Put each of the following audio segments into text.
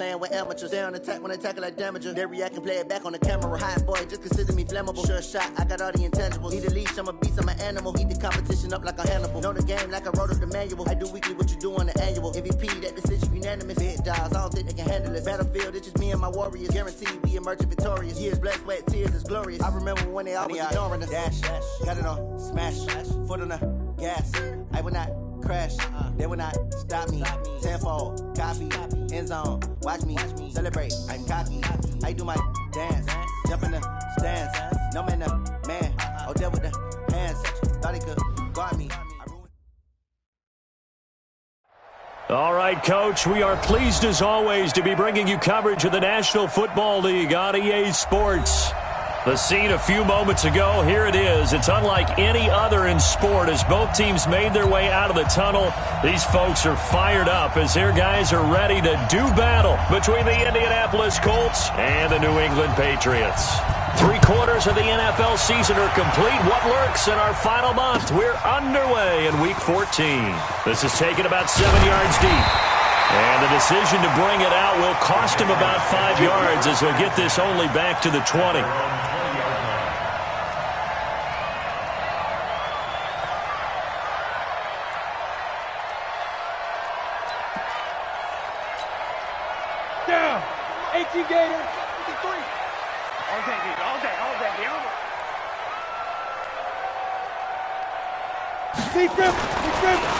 Playing with amateurs, they on attack when I tackle like damager. They react and play it back on the camera. Hot boy, just consider me flammable. Sure shot, I got all the intangibles. Need a leash, I'm a beast, I'm an animal. Eat the competition up like a Hannibal. Know the game like I wrote up the manual. I do weekly what you do on the annual. MVP, that decision unanimous. Big dogs, I don't think they can handle it. Battlefield, it's just me and my warriors. Guaranteed we emerge victorious. Years, blood, sweat, tears, it's glorious. I remember when they always ignoring us. Dash, got it on, smash, foot on the gas. I will not crash, they will not stop me. Tenfold, copy, end zone, watch me celebrate. I'm cocky, I do my dance, jump in the stands. No man, man, oh there with the hands. Thought he could guard me. All right, Coach, we are pleased as always to be bringing you coverage of the National Football League on EA Sports. The scene a few moments ago, here it is. It's unlike any other in sport as both teams made their way out of the tunnel. These folks are fired up as their guys are ready to do battle between the Indianapolis Colts and the New England Patriots. 3/4 of the NFL season are complete. What lurks in our final month? We're underway in Week 14. This is taken about 7 yards deep. And the decision to bring it out will cost him about 5 yards as he'll get this only back to the 20. Down. 18 Gators. 53. All day.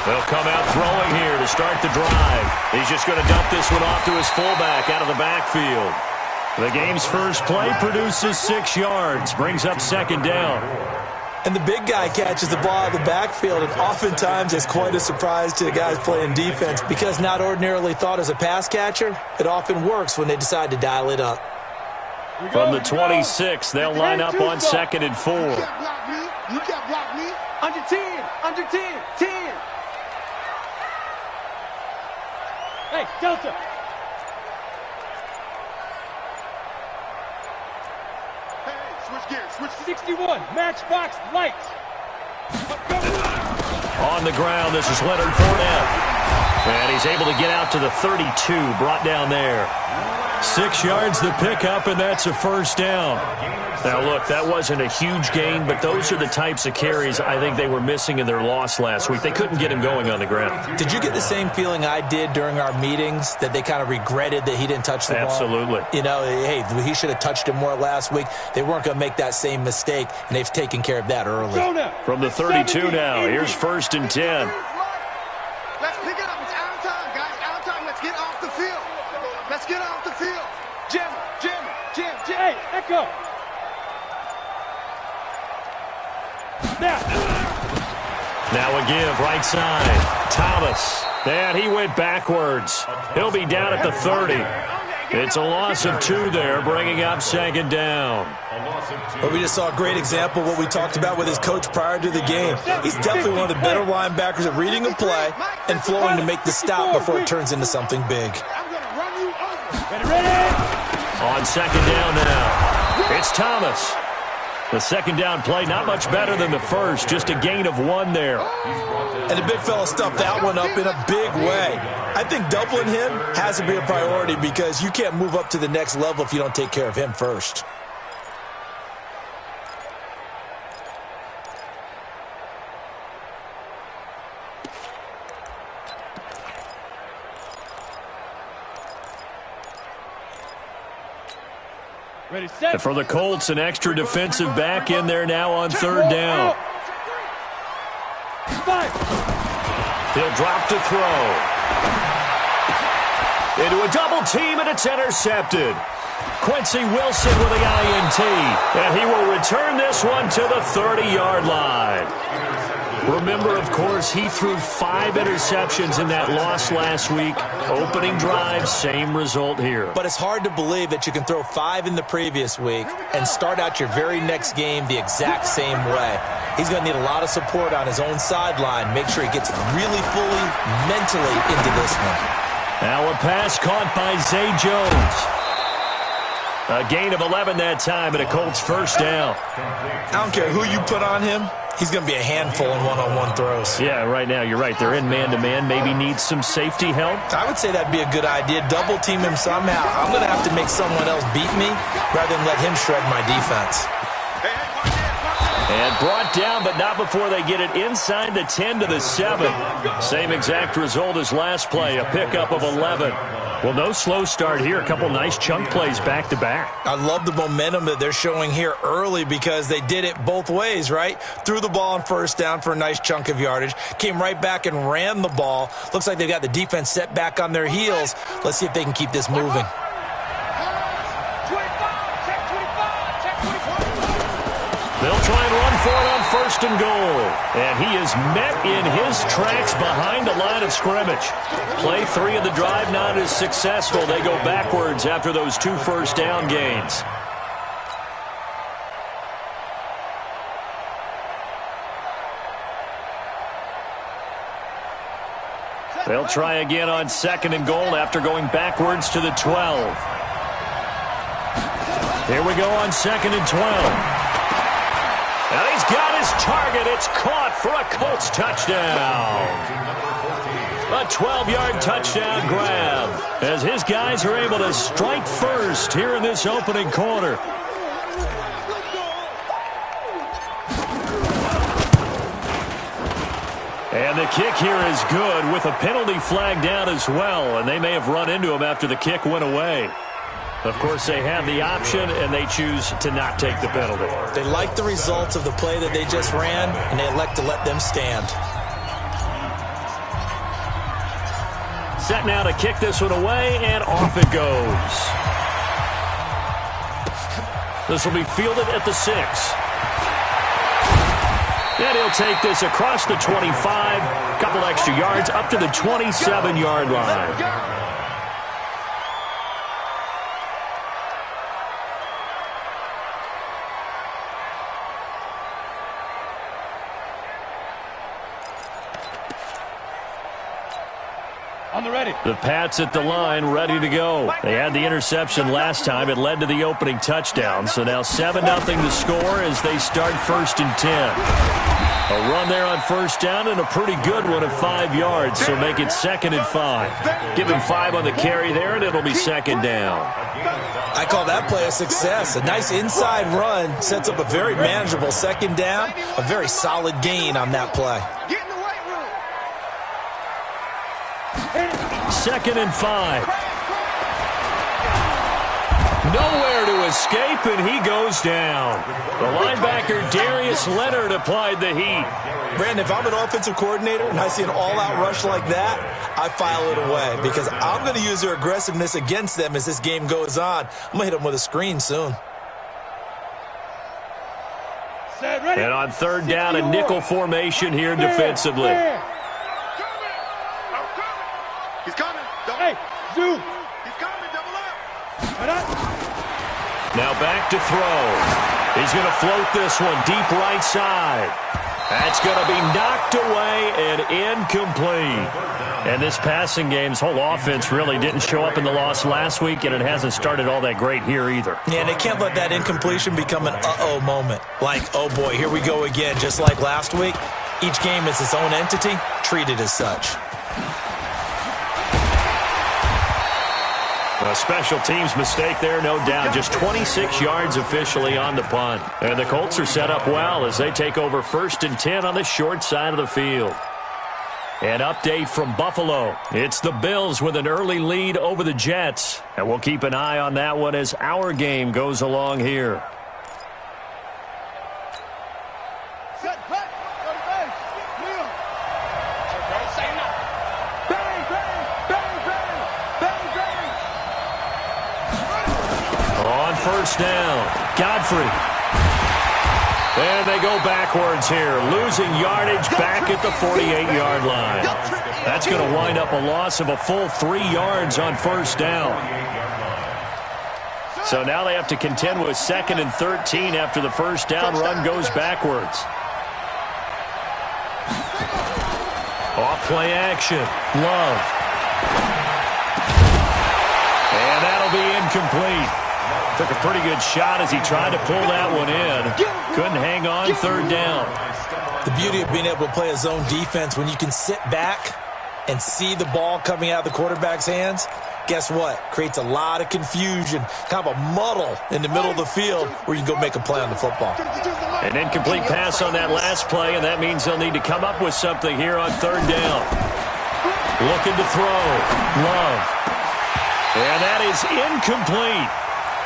They'll come out throwing here to start the drive. He's just going to dump this one off to his fullback out of the backfield. The game's first play produces 6 yards, brings up second down. And the big guy catches the ball out of the backfield, and oftentimes it's quite a surprise to the guys playing defense because not ordinarily thought as a pass catcher, it often works when they decide to dial it up. From the 26, they'll line up on 2nd and 4. You can't block me. Under 10. 10. Hey, Delta. Switch gears. Switch 61. Matchbox lights. On the ground, this is Leonard Fournette. And he's able to get out to the 32, brought down there. 6 yards the pickup, and that's a first down. Now, look, that wasn't a huge gain, but those are the types of carries I think they were missing in their loss last week. They couldn't get him going on the ground. Did you get the same feeling I did during our meetings, that they kind of regretted that he didn't touch the ball? Absolutely. You know, hey, he should have touched him more last week. They weren't going to make that same mistake, and they've taken care of that early. From the 32 now, here's 1st and 10. Let's pick it up. It's out of time, guys. Out of time. Let's get off the field. Let's get off the field. Jim. Hey, Echo. Now a give, right side. Thomas. And he went backwards. He'll be down at the 30. It's a loss of 2 there, bringing up 2nd down. Well, we just saw a great example of what we talked about with his coach prior to the game. He's definitely one of the better linebackers at reading a play and flowing to make the stop before it turns into something big. On 2nd down now, it's Thomas. The 2nd down play, not much better than the first, just a gain of 1 there. And the big fella stuffed that one up in a big way. I think doubling him has to be a priority because you can't move up to the next level if you don't take care of him first. Ready, set. For the Colts, an extra defensive back in there now on 3rd down. He'll drop to throw. Into a double team, and it's intercepted. Quincy Wilson with the INT, and he will return this one to the 30-yard line. Remember, of course, he threw 5 interceptions in that loss last week. Opening drive, same result here. But it's hard to believe that you can throw 5 in the previous week and start out your very next game the exact same way. He's going to need a lot of support on his own sideline. Make sure he gets really fully mentally into this one. Now a pass caught by Zay Jones. A gain of 11 that time, and a Colts first down. I don't care who you put on him. he's going to be a handful in one-on-one throws. Yeah, right now, you're right. They're in man-to-man. Maybe needs some safety help. I would say that'd be a good idea. Double team him somehow. I'm going to have to make someone else beat me rather than let him shred my defense. And brought down, but not before they get it inside the 10 to the 7. Same exact result as last play, a pickup of 11. Well, no slow start here. A couple nice chunk plays back-to-back. I love the momentum that they're showing here early because they did it both ways, right? Threw the ball on first down for a nice chunk of yardage. Came right back and ran the ball. Looks like they've got the defense set back on their heels. Let's see if they can keep this moving. They'll try and run for it on first and goal. And he is met in his tracks behind the line of scrimmage. Play 3 of the drive not as successful. They go backwards after those 2 first down gains. They'll try again on second and goal after going backwards to the 12. Here we go on second and 12. And he's got his target. It's caught for a Colts touchdown. A 12-yard touchdown grab as his guys are able to strike first here in this opening quarter. And the kick here is good with a penalty flag down as well. And they may have run into him after the kick went away. Of course, they have the option, and they choose to not take the penalty. They like the results of the play that they just ran, and they elect to let them stand. Set now to kick this one away, and off it goes. This will be fielded at the 6. And he'll take this across the 25, couple extra yards, up to the 27-yard line. The Pats at the line, ready to go. They had the interception last time. It led to the opening touchdown. So now 7-0 to score as they start first and 10. A run there on first down and a pretty good one of 5 yards. So make it 2nd and 5. Give him 5 on the carry there, and it'll be 2nd down. I call that play a success. A nice inside run sets up a very manageable 2nd down. A very solid gain on that play. 2nd and 5. Nowhere to escape, and he goes down. The linebacker, Darius Leonard, applied the heat. Brandon, if I'm an offensive coordinator and I see an all-out rush like that, I file it away because I'm going to use their aggressiveness against them as this game goes on. I'm going to hit them with a screen soon. And on 3rd down, a nickel formation here defensively. He's coming. Hey, Zoo. He's coming. Double up. Now back to throw. He's going to float this one deep right side. That's going to be knocked away and incomplete. And this passing game's whole offense really didn't show up in the loss last week, and it hasn't started all that great here either. Yeah, and they can't let that incompletion become an uh-oh moment. Like, oh boy, here we go again. Just like last week, each game is its own entity, treated as such. A special teams mistake there, no doubt. Just 26 yards officially on the punt. And the Colts are set up well as they take over 1st and 10 on the short side of the field. An update from Buffalo. It's the Bills with an early lead over the Jets. And we'll keep an eye on that one as our game goes along here. First down, Godfrey. And they go backwards here, losing yardage back at the 48-yard line. That's going to wind up a loss of a full 3 yards on first down. So now they have to contend with 2nd and 13 after the first down run goes backwards. Off play action, Love. And that'll be incomplete. Took a pretty good shot as he tried to pull that one in. Couldn't hang on third down. The beauty of being able to play a zone defense when you can sit back and see the ball coming out of the quarterback's hands, guess what? Creates a lot of confusion, kind of a muddle in the middle of the field where you can go make a play on the football. An incomplete pass on that last play, and that means they'll need to come up with something here on third down. Looking to throw. Love. And that is incomplete.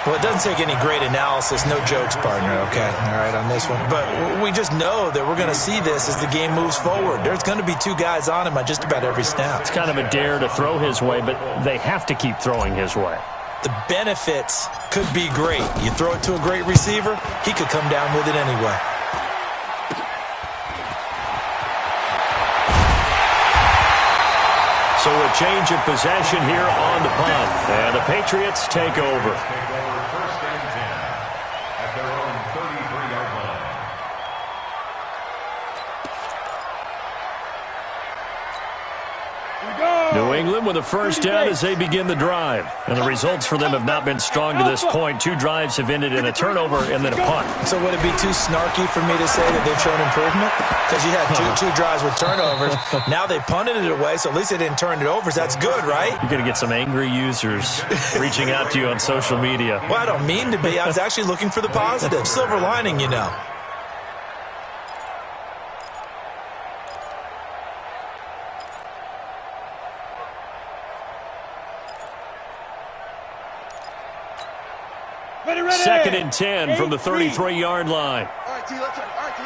Well, it doesn't take any great analysis. No jokes, partner, okay? All right, on this one. But we just know that we're going to see this as the game moves forward. There's going to be two guys on him on just about every snap. It's kind of a dare to throw his way, but they have to keep throwing his way. The benefits could be great. You throw it to a great receiver, he could come down with it anyway. So a change of possession here on the punt. And the Patriots take over. First and 10 at their own 33-yard line. New England with a first down as they begin the drive. And the results for them have not been strong to this point. 2 drives have ended in a turnover and then a punt. So would it be too snarky for me to say that they've shown improvement? Because you had two drives with turnovers. Now they punted it away, so at least they didn't turn it over. That's good, right? You're going to get some angry users reaching out to you on social media. Well, I don't mean to be. I was actually looking for the positive. Silver lining, you know. Second and 10 from the 33-yard line. All right, T, let's try. All right,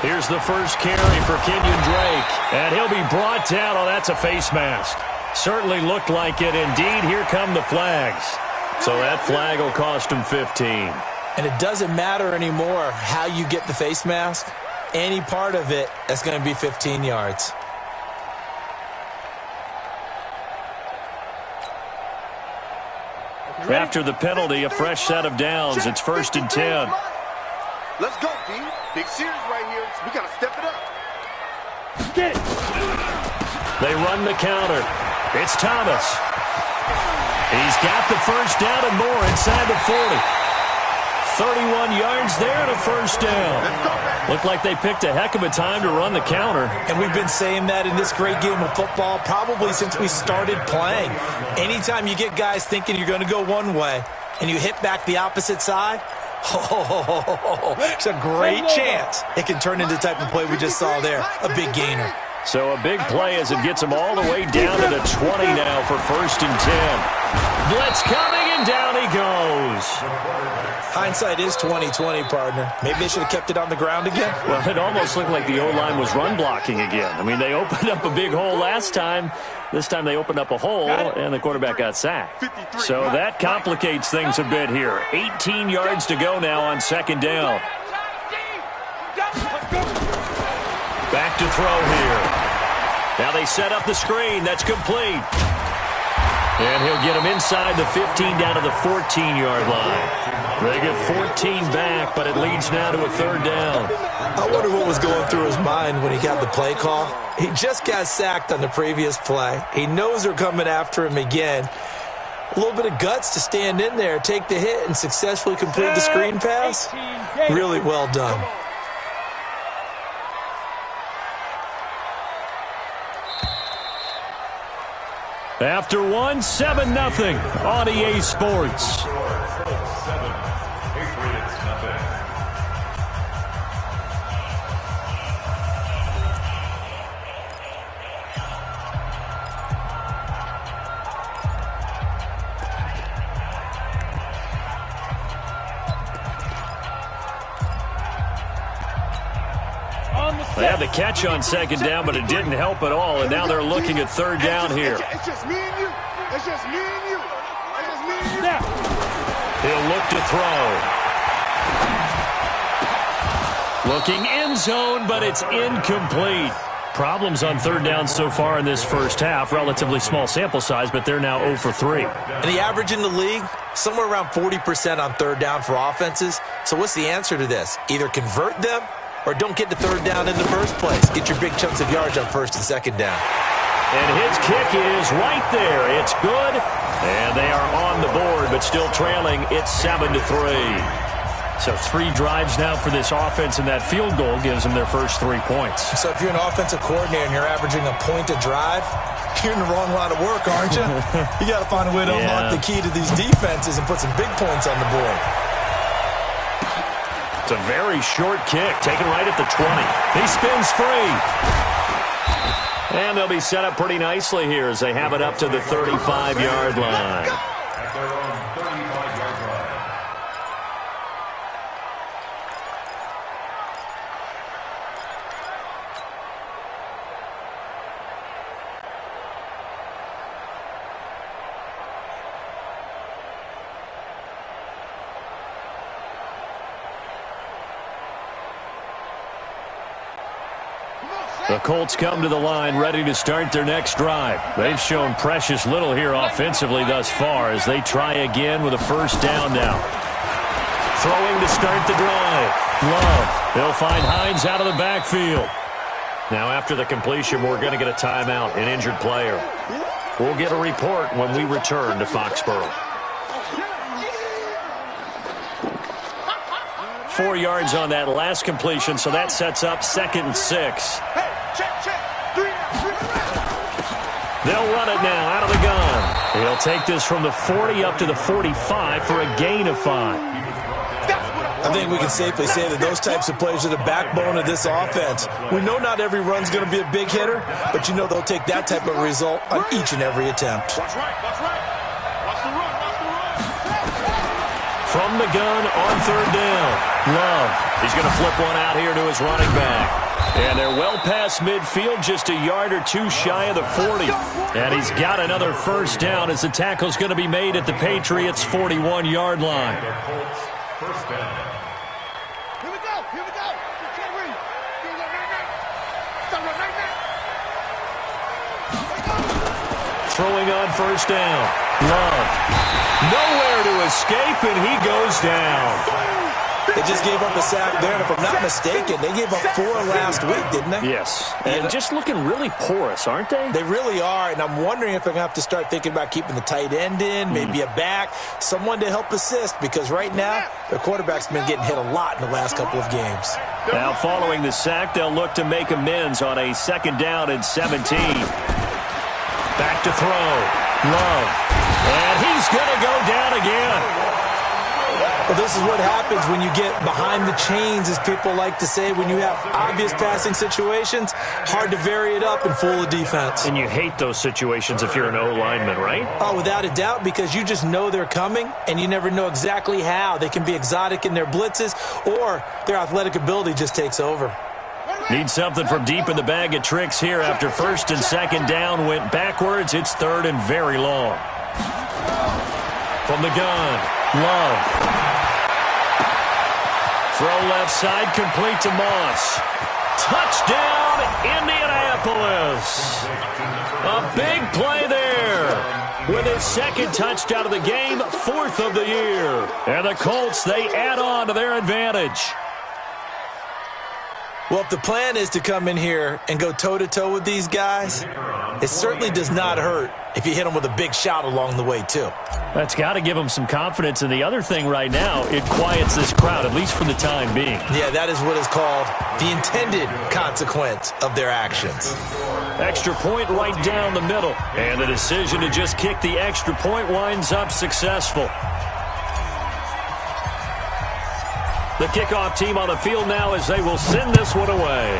T. Here's the first carry for Kenyon Drake. And he'll be brought down. Oh, that's a face mask. Certainly looked like it. Indeed, here come the flags. So that flag will cost him 15. And it doesn't matter anymore how you get the face mask. Any part of it, that's going to be 15 yards. After the penalty, a fresh set of downs. It's first and 10. Let's go, D. Big series right here. We got to step it up. Get it. They run the counter. It's Thomas. He's got the first down and more inside the 40. 31 yards there and a first down. Looked like they picked a heck of a time to run the counter. And we've been saying that in this great game of football probably since we started playing. Anytime you get guys thinking you're going to go one way and you hit back the opposite side, it's a great chance it can turn into the type of play we just saw there, a big gainer. So a big play as it gets them all the way down to the 20 now for first and 10. Blitz coming, and down he goes. Hindsight is 20/20, partner. Maybe they should have kept it on the ground again. Well, it almost looked like the O-line was run blocking again. I mean, they opened up a big hole last time. This time they opened up a hole, and the quarterback got sacked. So that complicates things a bit here. 18 yards to go now on second down. Back to throw here. Now they set up the screen. That's complete. And he'll get him inside the 15 down to the 14-yard line. They get 14 back, but it leads now to a third down. I wonder what was going through his mind when he got the play call. He just got sacked on the previous play. He knows they're coming after him again. A little bit of guts to stand in there, take the hit, and successfully complete the screen pass. Really well done. After one, 7-0 on EA Sports. 7, Patriots nothing. They had the catch on second down, but it didn't help at all, and now they're looking at third down here. It's just me and you. It's just me and you. It's just me and you. He'll look to throw. Looking end zone, but it's incomplete. Problems on third down so far in this first half. Relatively small sample size, but they're now 0 for 3. And the average in the league, somewhere around 40% on third down for offenses. So what's the answer to this? Either convert them or don't get to third down in the first place. Get your big chunks of yards on first and second down. And his kick is right there. It's good. And they are on the board, but still trailing. It's 7-3. So 3 drives now for this offense, and that field goal gives them their first 3 points. So if you're an offensive coordinator and you're averaging a point a drive, you're in the wrong line of work, aren't you? You got to find a way to unlock the key to these defenses and put some big points on the board. It's a very short kick, taken right at the 20. He spins free. And they'll be set up pretty nicely here as they have it up to the 35-yard line. At their own 35-yard line. The Colts come to the line ready to start their next drive. They've shown precious little here offensively thus far as they try again with a first down now. Throwing to start the drive. Love. They'll find Hines out of the backfield. Now after the completion, we're going to get a timeout, an injured player. We'll get a report when we return to Foxborough. 4 yards on that last completion, so that sets up 2nd and 6. They'll run it now out of the gun. He'll take this from the 40 up to the 45 for a gain of 5. I think we can safely say that those types of plays are the backbone of this offense. We know not every run's going to be a big hitter, but you know they'll take that type of result on each and every attempt. Watch right. Watch the run. From the gun on 3rd down. Love. He's going to flip one out here to his running back. And they're well past midfield, just a yard or 2 shy of the 40. And he's got another first down as the tackle's going to be made at the Patriots' 41-yard line. The Colts, first down. Here we go. Throwing on first down. Love. Nowhere to escape, and he goes down. They just gave up a sack there, and if I'm not mistaken, they gave up 4 last week, didn't they? Yes, and just looking really porous, aren't they? They really are, and I'm wondering if they're going to have to start thinking about keeping the tight end in, maybe a back, someone to help assist, because right now, their quarterback's been getting hit a lot in the last couple of games. Now, following the sack, they'll look to make amends on a 2nd down and 17. Back to throw. Love. And he's going to go down again. Well, this is what happens when you get behind the chains, as people like to say. When you have obvious passing situations, hard to vary it up and fool the defense. And you hate those situations if you're an O-lineman, right? Oh, without a doubt, because you just know they're coming, and you never know exactly how. They can be exotic in their blitzes, or their athletic ability just takes over. Need something from deep in the bag of tricks here after 1st and 2nd down went backwards. It's 3rd and very long. From the gun, Love. Throw left side, complete to Moss. Touchdown, Indianapolis. A big play there. With his 2nd touchdown of the game, 4th of the year. And the Colts, they add on to their advantage. Well, if the plan is to come in here and go toe-to-toe with these guys, it certainly does not hurt if you hit them with a big shot along the way, too. That's got to give them some confidence. And the other thing right now, it quiets this crowd, at least for the time being. Yeah, that is what is called the intended consequence of their actions. Extra point right down the middle. And the decision to just kick the extra point winds up successful. The kickoff team on the field now as they will send this one away.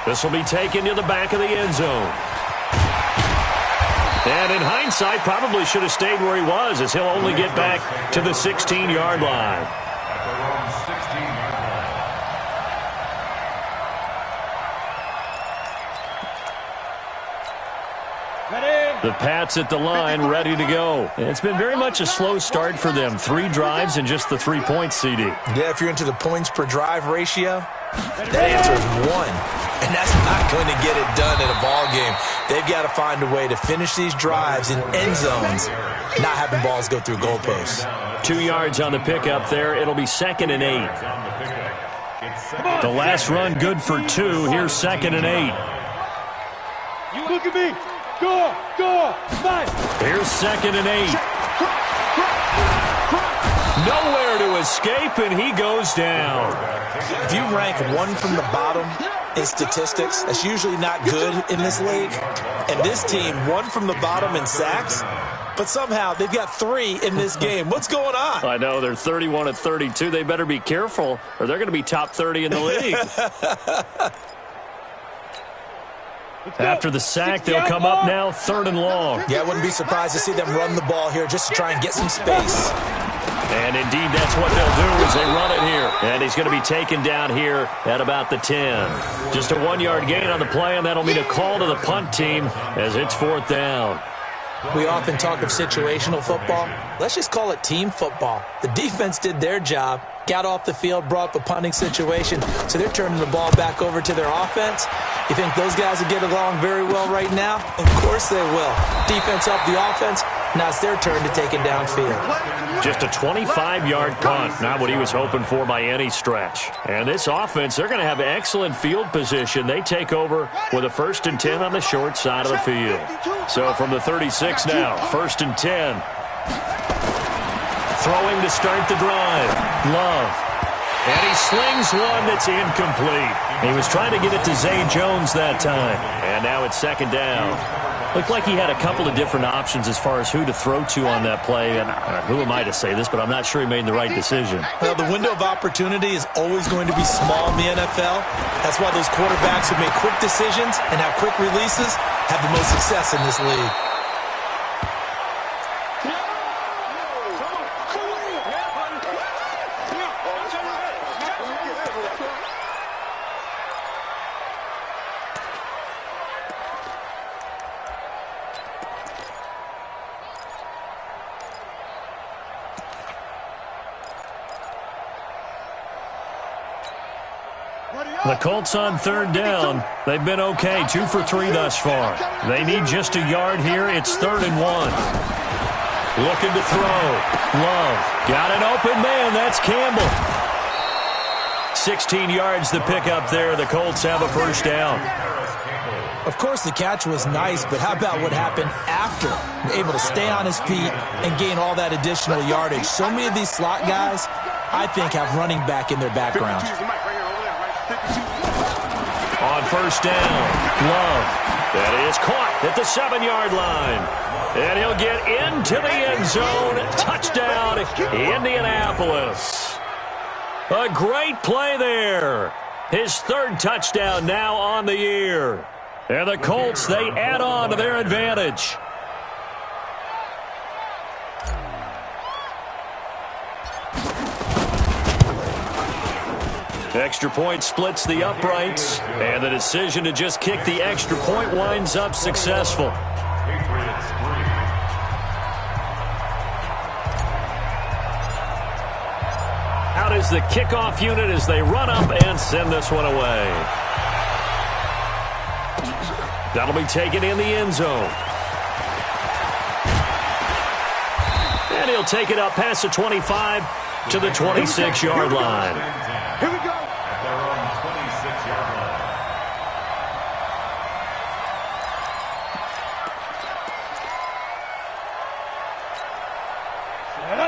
This will be taken to the back of the end zone. And in hindsight, probably should have stayed where he was, as he'll only get back to the 16-yard line. At their own 16-yard line. The Pats at the line, ready to go. It's been very much a slow start for them. 3 drives and just the 3 points, CD. Yeah, if you're into the points per drive ratio, that answer is 1. And that's not going to get it done in a ball game. They've got to find a way to finish these drives in end zones, not having balls go through goalposts. 2 yards on the pickup there. It'll be 2nd and 8. The last run good for 2. Here's 2nd and 8. You look at me. Go, fight. Here's 2nd and 8. Nowhere to escape, and he goes down. If you rank one from the bottom in statistics, that's usually not good in this league. And this team, one from the bottom in sacks, but somehow they've got 3 in this game. What's going on? I know, they're 31 of 32. They better be careful, or they're going to be top 30 in the league. After the sack, they'll come up now 3rd and long. Yeah, I wouldn't be surprised to see them run the ball here just to try and get some space. And indeed, that's what they'll do as they run it here. And he's going to be taken down here at about the 10. Just a 1-yard gain on the play, and that'll mean a call to the punt team as it's 4th down. We often talk of situational football. Let's just call it team football. The defense did their job, got off the field, brought up a punting situation, so they're turning the ball back over to their offense. You think those guys will get along very well right now? Of course they will. Defense up the offense. Now it's their turn to take it downfield. Just a 25-yard punt, not what he was hoping for by any stretch. And this offense, they're going to have excellent field position. They take over with a 1st and 10 on the short side of the field. So from the 36 now, 1st and 10. Throwing to start the drive. Love. And he slings one that's incomplete. He was trying to get it to Zay Jones that time. And now it's 2nd down. Looked like he had a couple of different options as far as who to throw to on that play. And who am I to say this, but I'm not sure he made the right decision. Well, the window of opportunity is always going to be small in the NFL. That's why those quarterbacks who make quick decisions and have quick releases have the most success in this league. The Colts on 3rd down. They've been okay, 2 for 3 thus far. They need just a yard here. It's 3rd and 1. Looking to throw. Love. Got an open man. That's Campbell. 16 yards the pickup there. The Colts have a 1st down. Of course, the catch was nice, but how about what happened after? Able to stay on his feet and gain all that additional yardage. So many of these slot guys, I think, have running back in their background. On 1st down, Love. That is caught at the 7-yard line. And he'll get into the end zone. Touchdown, Indianapolis. A great play there. His 3rd touchdown now on the year. And the Colts, they add on to their advantage. Extra point splits the uprights, and the decision to just kick the extra point winds up successful. Out is the kickoff unit as they run up and send this one away. That'll be taken in the end zone. And he'll take it up past the 25 to the 26-yard line. Here we go. At their own 26-yard line.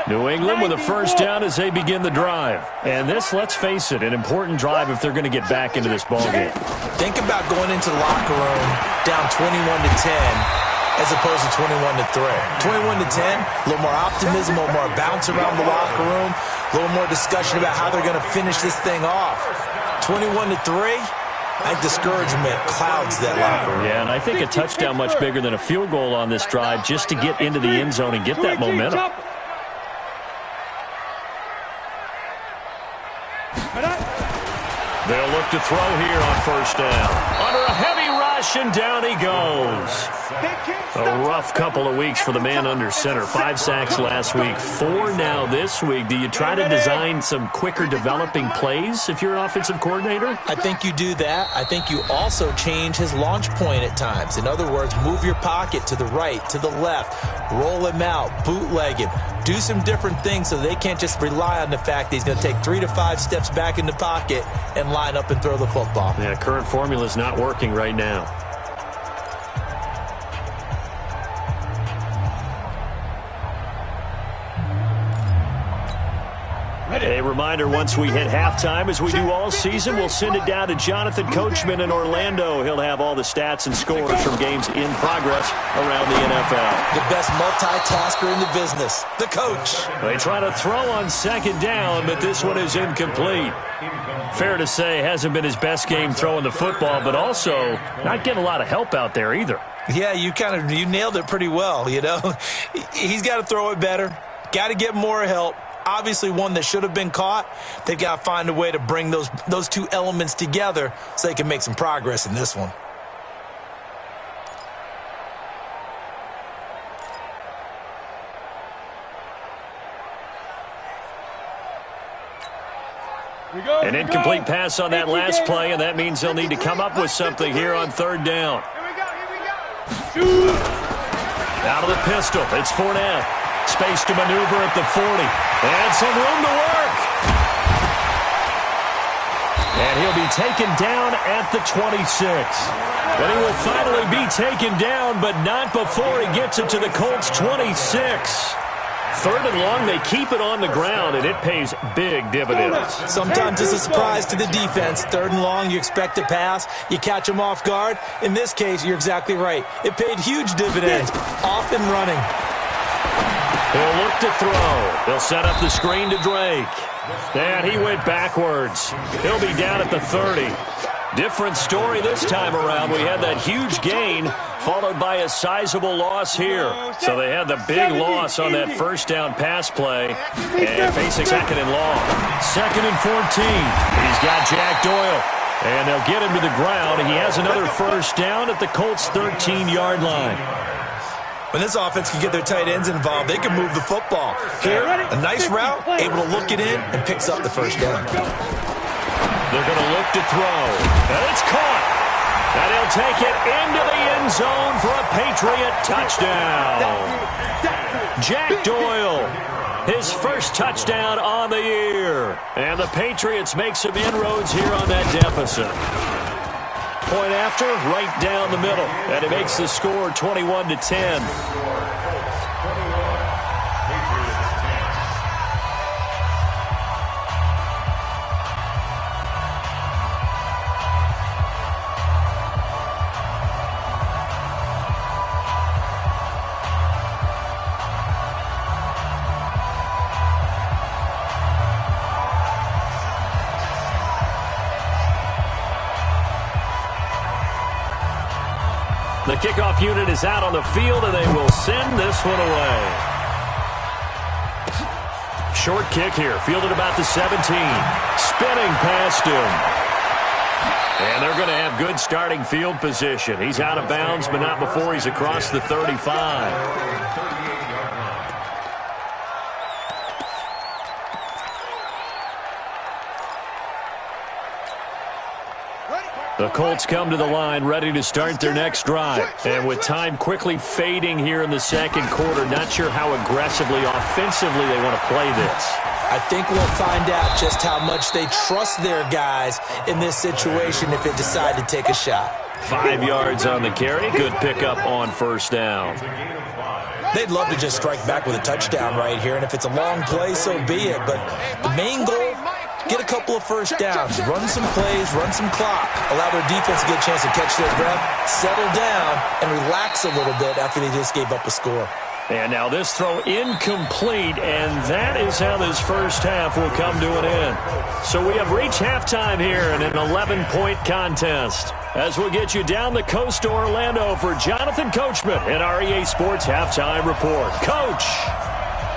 New England with a 1st down as they begin the drive. And this, let's face it, an important drive if they're going to get back into this ballgame. Think about going into the locker room down 21-10 as opposed to 21-3. 21-10, a little more optimism, a little more bounce around the locker room, a little more discussion about how they're going to finish this thing off. 21-3, I think discouragement clouds that locker room. Yeah, and I think a touchdown much bigger than a field goal on this drive just to get into the end zone and get that momentum. They'll look to throw here on 1st down. Under a heavy rush, and down he goes. A rough couple of weeks for the man under center. 5 sacks last week, 4 now this week. Do you try to design some quicker developing plays if you're an offensive coordinator? I think you do that. I think you also change his launch point at times. In other words, move your pocket to the right, to the left, roll him out, bootleg him. Do some different things so they can't just rely on the fact that he's going to take 3 to 5 steps back in the pocket and line up and throw the football. Yeah, current formula is not working right now. A reminder, once we hit halftime, as we do all season, we'll send it down to Jonathan Coachman in Orlando. He'll have all the stats and scores from games in progress around the NFL. The best multitasker in the business, the coach. They try to throw on second down, but this one is incomplete. Fair to say, hasn't been his best game throwing the football, but also not getting a lot of help out there either. Yeah, you nailed it pretty well, you know. He's got to throw it better, got to get more help. Obviously one that should have been caught. They've got to find a way to bring those two elements together so they can make some progress in this one. An incomplete pass on that last play, and that means they'll need to come up with something here on third down. Out of the pistol, it's Fournette. Space to maneuver at the 40. And some room to work. And he'll be taken down at the 26. But he will finally be taken down, but not before he gets it to the Colts' 26. Third and long, they keep it on the ground, and it pays big dividends. Sometimes it's a surprise to the defense. Third and long, you expect to pass. You catch them off guard. In this case, you're exactly right. It paid huge dividends. Off and running. He'll look to throw. He'll set up the screen to Drake. And he went backwards. He'll be down at the 30. Different story this time around. We had that huge gain followed by a sizable loss here. So they had the big loss on that first down pass play and facing second and long. Second and 14. He's got Jack Doyle. And they'll get him to the ground. He has another first down at the Colts' 13-yard line. When this offense can get their tight ends involved, they can move the football. Here, a nice route, able to look it in, and picks up the first down. They're going to look to throw. And it's caught. And he'll take it into the end zone for a Patriot touchdown. Jack Doyle, his first touchdown on the year. And the Patriots make some inroads here on that deficit. Point after, right down the middle. And it makes the score 21-10. The kickoff unit is out on the field, and they will send this one away. Short kick here, fielded about the 17. Spinning past him. And they're going to have good starting field position. He's out of bounds, but not before he's across the 35. The Colts come to the line ready to start their next drive. And with time quickly fading here in the second quarter, not sure how aggressively, offensively they want to play this. I think we'll find out just how much they trust their guys in this situation if they decide to take a shot. 5 yards on the carry. Good pickup on first down. They'd love to just strike back with a touchdown right here, and if it's a long play, so be it. But the main goal, get a couple of first downs, run some plays, run some clock, allow their defense to get a chance to catch their breath, settle down, and relax a little bit after they just gave up a score. And now this throw incomplete, and that is how this first half will come to an end. So we have reached halftime here in an 11-point contest. As we'll get you down the coast to Orlando for Jonathan Coachman in our EA Sports Halftime Report. Coach,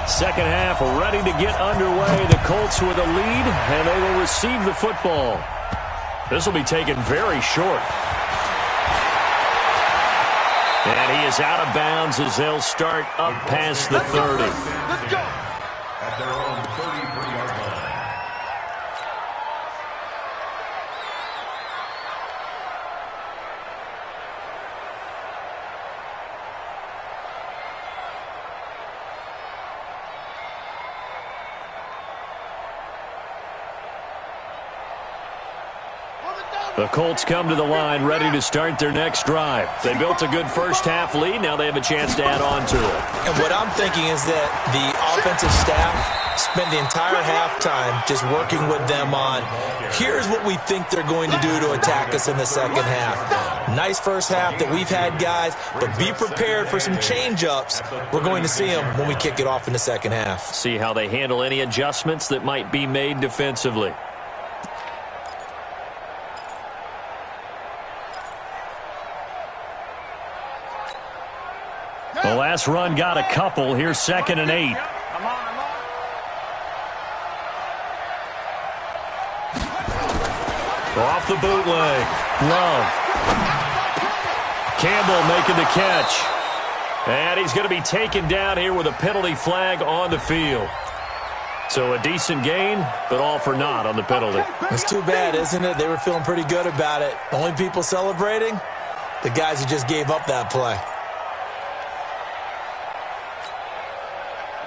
second half ready to get underway. The Colts with a lead, and they will receive the football. This will be taken very short. And he is is out of bounds as they'll start up past the 30. Let's go. At their own 33-yard line. The Colts come to the line ready to start their next drive. They built a good first-half lead. Now they have a chance to add on to it. And what I'm thinking is that the offensive staff spent the entire halftime just working with them on, here's what we think they're going to do to attack us in the second half. Nice first half that we've had, guys, but be prepared for some change-ups. We're going to see them when we kick it off in the second half. See how they handle any adjustments that might be made defensively. The last run got a couple. Here's 2nd and 8. Off the bootleg. Love. Campbell making the catch. And he's going to be taken down here with a penalty flag on the field. So a decent gain, but all for naught on the penalty. It's too bad, isn't it? They were feeling pretty good about it. Only people celebrating? The guys who just gave up that play.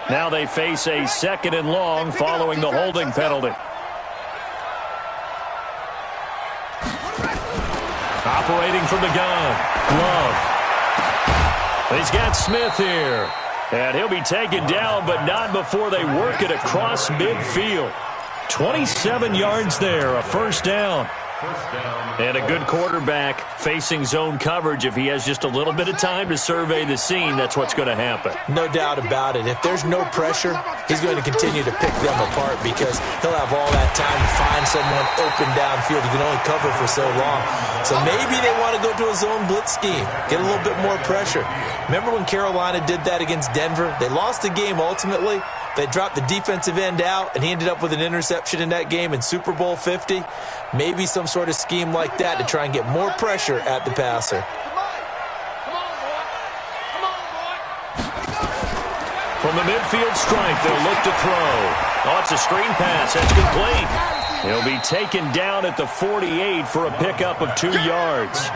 Now they face a 2nd and long following the holding penalty. Operating from the gun. Love. He's got Smith here. And he'll be taken down, but not before they work it across midfield. 27 yards there, a first down. And a good quarterback facing zone coverage. If he has just a little bit of time to survey the scene, that's what's going to happen. No doubt about it. If there's no pressure, he's going to continue to pick them apart because he'll have all that time to find someone open downfield. He can only cover for so long. So maybe they want to go to a zone blitz scheme, get a little bit more pressure. Remember when Carolina did that against Denver? They lost the game ultimately. They dropped the defensive end out, and he ended up with an interception in that game in Super Bowl 50. Maybe some sort of scheme like that to try and get more pressure at the passer. From the midfield stripe, they'll look to throw. Oh, it's a screen pass. That's complete. He'll be taken down at the 48 for a pickup of 2 yards.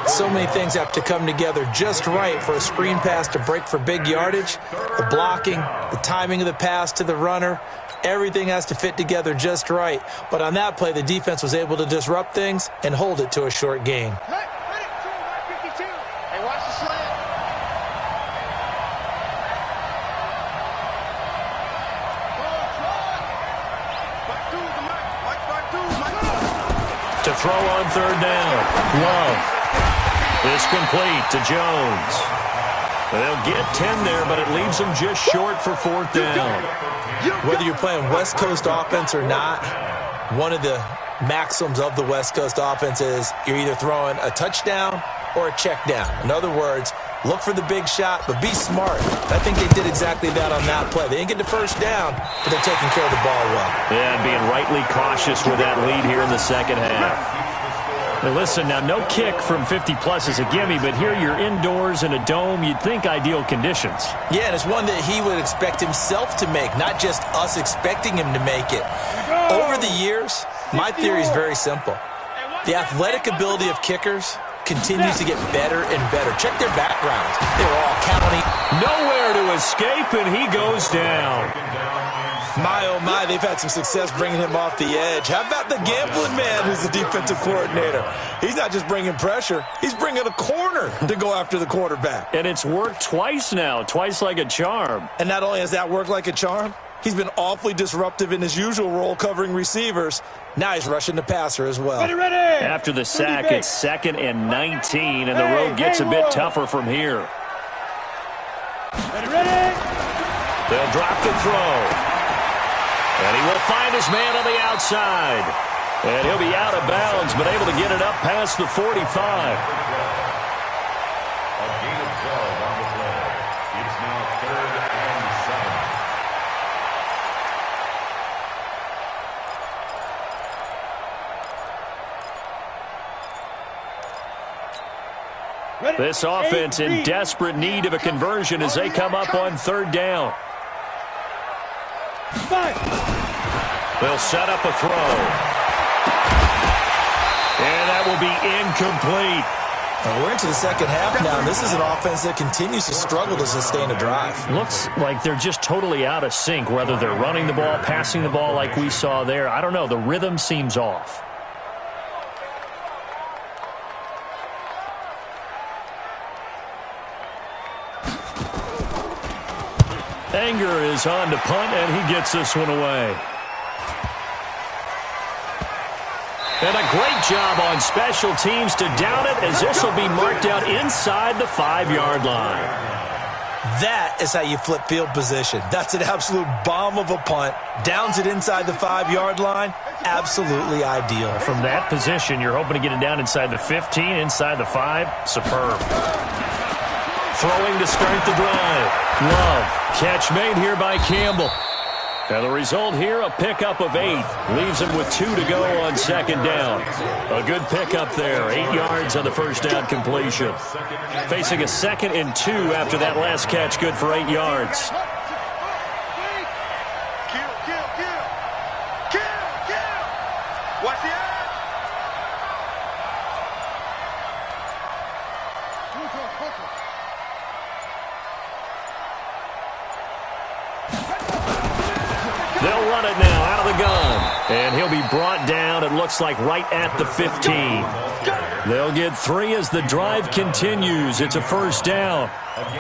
So many things have to come together just right for a screen pass to break for big yardage. The blocking, the timing of the pass to the runner, everything has to fit together just right. But on that play, the defense was able to disrupt things and hold it to a short gain. Hey, watch the slant. To throw on 3rd down. Love. Is complete to Jones. They'll get 10 there, but it leaves them just short for 4th down. Whether you're playing West Coast offense or not, one of the maxims of the West Coast offense is you're either throwing a touchdown or a check down. In other words, look for the big shot, but be smart. I think they did exactly that on that play. They didn't get the first down, but they're taking care of the ball well. Yeah, and being rightly cautious with that lead here in the second half. Now listen, now no kick from 50-plus is a gimme, but here you're indoors in a dome. You'd think ideal conditions. Yeah, and it's one that he would expect himself to make, not just us expecting him to make it. Over the years, my theory is very simple. The athletic ability of kickers continues to get better and better. Check their backgrounds. They're all county. Nowhere to escape, and he goes down. My, oh my, they've had some success bringing him off the edge. How about the gambling man who's the defensive coordinator? He's not just bringing pressure. He's bringing a corner to go after the quarterback. And it's worked twice now, twice like a charm. And not only has that worked like a charm, he's been awfully disruptive in his usual role covering receivers. Now he's rushing the passer as well. Ready. After the sack, it's 2nd and 19, and the road gets a bit tougher from here. Ready. They'll drop the throw. And he will find his man on the outside. And he'll be out of bounds, but able to get it up past the 45. A gain of 12 on the play. It's now 3rd and 7. This offense in desperate need of a conversion as they come up on third down. They'll set up a throw. And that will be incomplete. We're into the second half now, and this is an offense that continues to struggle to sustain a drive. Looks like they're just totally out of sync, whether they're running the ball, passing the ball like we saw there. I don't know. The rhythm seems off. Anger is on to punt, and he gets this one away. And a great job on special teams to down it, as this will be marked out inside the 5-yard line. That is how you flip field position. That's an absolute bomb of a punt. Downs it inside the 5-yard line. Absolutely ideal. From that position, you're hoping to get it down inside the 15, inside the 5. Superb. Throwing to start the drive. Love. Catch made here by Campbell. Now the result here, a pickup of 8. Leaves him with 2 to go on second down. A good pickup there. 8 yards on the first down completion. Facing a 2nd and 2 after that last catch. Good for 8 yards. Watch the eye. They'll run it now out of the gun. And he'll be brought down, it looks like, right at the 15. They'll get 3 as the drive continues. It's a first down.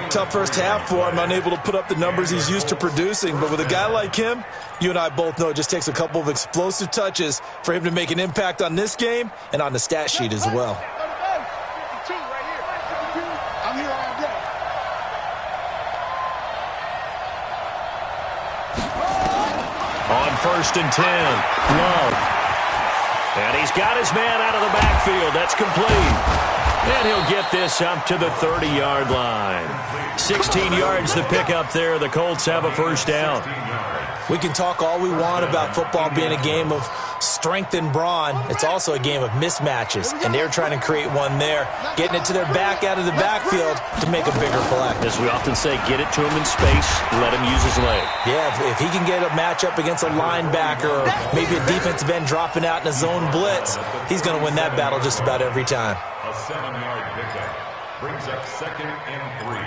Tough first half for him, unable to put up the numbers he's used to producing. But with a guy like him, you and I both know it just takes a couple of explosive touches for him to make an impact on this game and on the stat sheet as well. On 1st and 10, Love. And he's got his man out of the backfield. That's complete. And he'll get this up to the 30-yard line. 16 yards to pick up there. The Colts have a first down. We can talk all we want about football being a game of strength and brawn. It's also a game of mismatches, and they're trying to create one there, getting it to their back out of the backfield to make a bigger play. As we often say, get it to him in space, let him use his leg. Yeah, if he can get a matchup against a linebacker or maybe a defensive end dropping out in a zone blitz, he's going to win that battle just about every time. A 7-yard pickup brings up 2nd and 3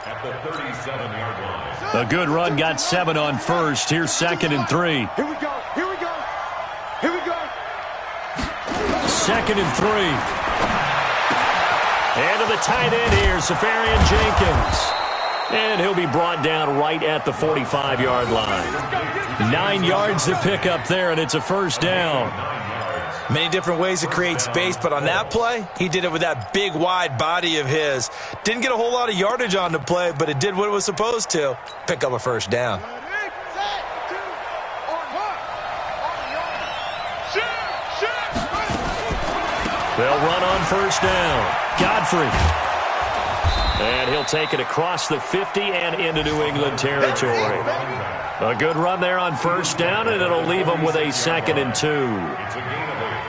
at the 37-yard line. A good run, got 7 on first. Here's 2nd and 3. Here we go. Here we go. Here we go. 2nd and 3. And to the tight end here, Safarian Jenkins. And he'll be brought down right at the 45-yard line. 9 yards to pick up there, and it's a first down. Many different ways to create space, but on that play, he did it with that big, wide body of his. Didn't get a whole lot of yardage on the play, but it did what it was supposed to. Pick up a first down. They'll run on first down. Godfrey. And he'll take it across the 50 and into New England territory. A good run there on first down, and it'll leave them with a 2nd and 2. It's a gain of 8.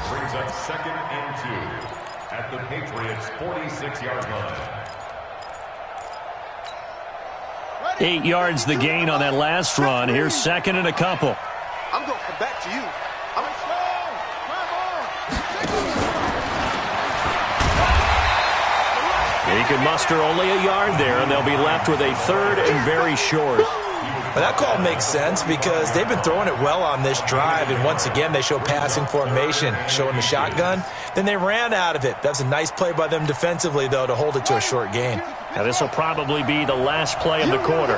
Brings up 2nd and 2 at the Patriots' 46-yard line. 8 yards the gain on that last run. Here's 2nd and a couple. I'm going to come back to you. He can muster only a yard there, and they'll be left with a 3rd and very short. Well, that call makes sense because they've been throwing it well on this drive, and once again they show passing formation, showing the shotgun. Then they ran out of it. That's a nice play by them defensively, though, to hold it to a short gain. Now this will probably be the last play of the quarter.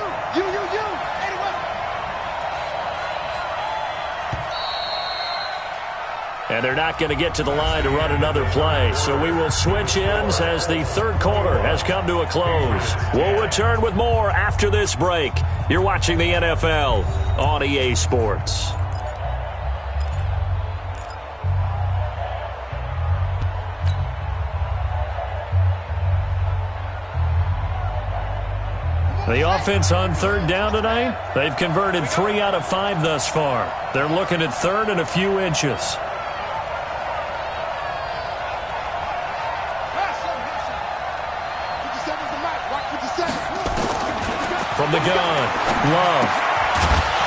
And they're not going to get to the line to run another play. So we will switch ends as the third quarter has come to a close. We'll return with more after this break. You're watching the NFL on EA Sports. The offense on third down tonight, they've converted 3 out of 5 thus far. They're looking at 3rd and a few inches. From the gun, Love.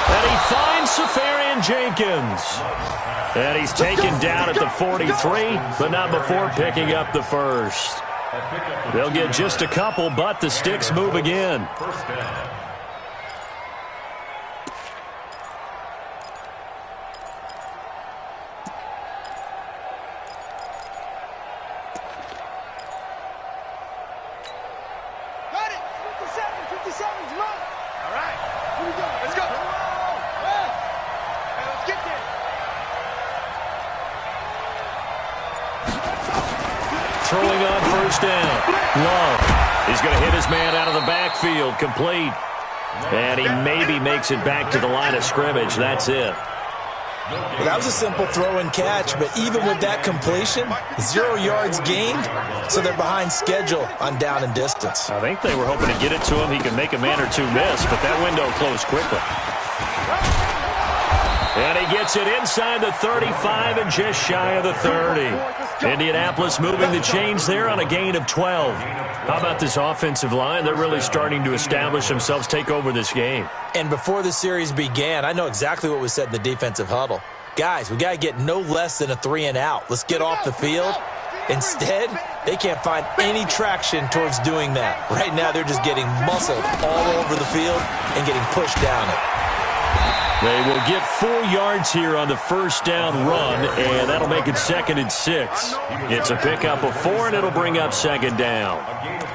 And he finds Safarian Jenkins. And he's taken down at the 43, but not before picking up the first. They'll get just a couple, but the sticks move again. First down. Got it! 57's low! All right, here we go. Let's go! Hey, let's get there! Throwing on first down. Love. He's going to hit his man out of the backfield. Complete. And he maybe makes it back to the line of scrimmage. That's it. Well, that was a simple throw and catch, but even with that completion, 0 yards gained, so they're behind schedule on down and distance. I think they were hoping to get it to him. He could make a man or two miss, but that window closed quickly. And he gets it inside the 35 and just shy of the 30. Indianapolis moving the chains there on a gain of 12. How about this offensive line? They're really starting to establish themselves, take over this game. And before the series began, I know exactly what was said in the defensive huddle. Guys, we got to get no less than a 3 and out. Let's get off the field. Instead, they can't find any traction towards doing that. Right now, they're just getting muscled all over the field and getting pushed down it. They will get 4 yards here on the first down run, and that'll make it 2nd and 6. It's a pickup of 4, and it'll bring up 2nd down.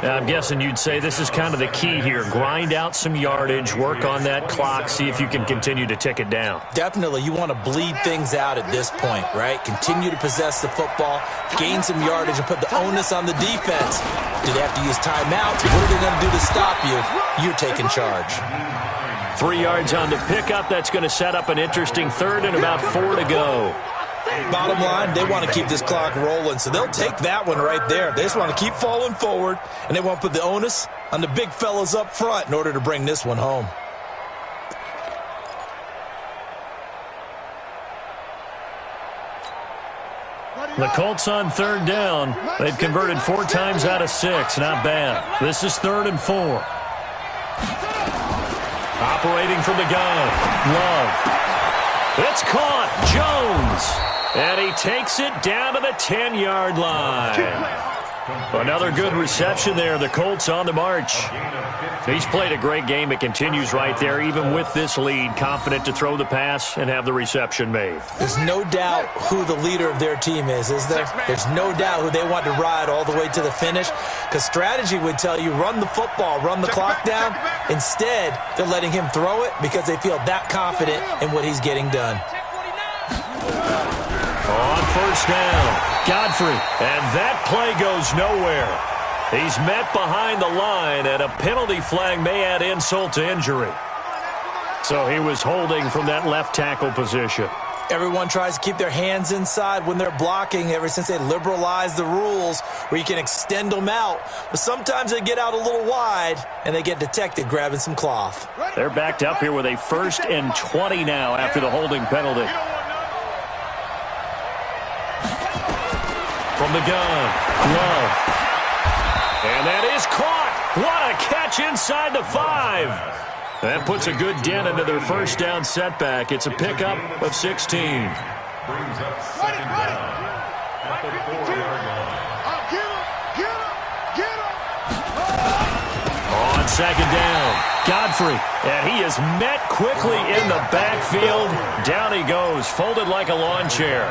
Now, I'm guessing you'd say this is kind of the key here. Grind out some yardage, work on that clock, see if you can continue to tick it down. Definitely, you want to bleed things out at this point, right? Continue to possess the football, gain some yardage, and put the onus on the defense. Do they have to use timeouts? What are they going to do to stop you? You're taking charge. 3 yards on the pickup. That's going to set up an interesting 3rd and about 4 to go. Bottom line, they want to keep this clock rolling, so they'll take that one right there. They just want to keep falling forward, and they want to put the onus on the big fellas up front in order to bring this one home. The Colts on 3rd down. They've converted 4 times out of 6. Not bad. This is 3rd and 4. Operating from the gun. Love. It's caught. Jones. And he takes it down to the 10-yard line. Another good reception there. The Colts on the march. He's played a great game. It continues right there, even with this lead. Confident to throw the pass and have the reception made. There's no doubt who the leader of their team is there? There's no doubt who they want to ride all the way to the finish. Because strategy would tell you, run the football, run the clock down. Instead, they're letting him throw it because they feel that confident in what he's getting done. On first down. Godfrey, and that play goes nowhere. He's met behind the line, and a penalty flag may add insult to injury. So he was holding from that left tackle position. Everyone tries to keep their hands inside when they're blocking ever since they liberalized the rules where you can extend them out. But sometimes they get out a little wide, and they get detected grabbing some cloth. They're backed up here with a 1st and 20 now after the holding penalty. From the gun, Love. And that is caught. What a catch inside the 5. That puts a good dent into their first down setback. It's a pickup of 16. Brings up 2nd down at the 4-yard line. On 2nd down, Godfrey. And he is met quickly in the backfield. Down he goes, folded like a lawn chair.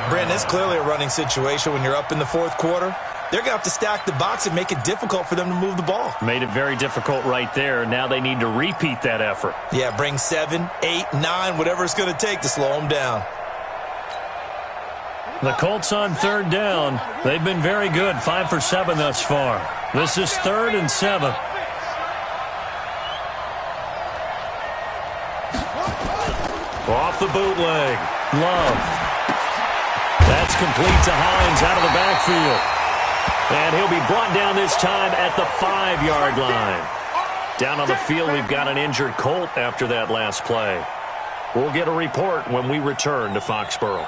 Brandon, it's clearly a running situation when you're up in the 4th quarter. They're going to have to stack the box and make it difficult for them to move the ball. Made it very difficult right there. Now they need to repeat that effort. Yeah, bring 7, 8, 9, whatever it's going to take to slow them down. The Colts on 3rd down. They've been very good, 5 for 7 thus far. This is 3rd and 7. Off the bootleg. Love. That's complete to Hines out of the backfield. And he'll be brought down this time at the 5-yard line. Down on the field, we've got an injured Colt after that last play. We'll get a report when we return to Foxborough.